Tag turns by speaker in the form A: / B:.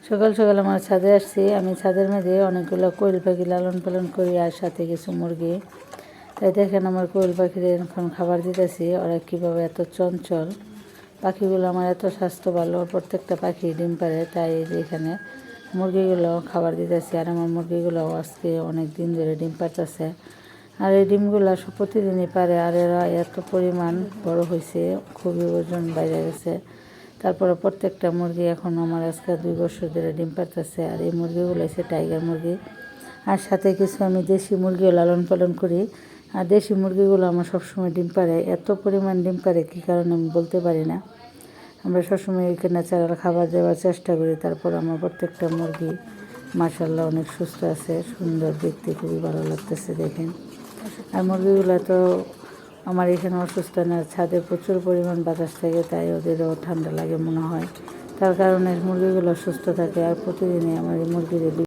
A: সকাল সকাল আমার ছাদে আসছি। আমি ছাদের মধ্যে অনেকগুলো কোয়েল পাখি লালন পালন করি আর সাথে কিছু মুরগি। তাই দেখেন আমার কোয়েল পাখিদের এখন খাবার দিতেছি। ওরা কীভাবে এত চঞ্চল। পাখিগুলো আমার এত স্বাস্থ্য ভালো, প্রত্যেকটা পাখি ডিম পারে। তাই এখানে মুরগিগুলো খাবার দিতেছি। আর আমার মুরগিগুলো আজকে অনেক দিন ধরে ডিম পারতেছে। আর এই ডিমগুলো প্রতিদিনই পারে। আর এরা এত পরিমাণ বড় হয়েছে, খুবই ওজন বাইরে গেছে। তারপরে প্রত্যেকটা মুরগি এখন আমার আজকে 2 বছর ধরে ডিম পারতেছে। আর এই মুরগিগুলো হচ্ছে টাইগার মুরগি। আর সাথে কিছু আমি দেশি মুরগিও লালন পালন করি। আর দেশি মুরগিগুলো আমার সবসময় ডিম পারে। এত পরিমাণ ডিম পারে কী কারণে আমি বলতে পারি না। আমরা সবসময় এখানে ন্যাচারাল খাবার দেওয়ার চেষ্টা করি। তারপর আমার প্রত্যেকটা মুরগি মাশাআল্লাহ অনেক সুস্থ আছে, সুন্দর, দেখতে খুবই ভালো লাগতেছে দেখেন। আর মুরগিগুলো তো আমার এখানে অসুস্থ না, ছাদে প্রচুর পরিমাণ বাতাস থাকে, তাই ওদেরও ঠান্ডা লাগে মনে হয়। তার কারণে মুরগিগুলো সুস্থ থাকে। আর প্রতিদিনই আমার এই মুরগিদের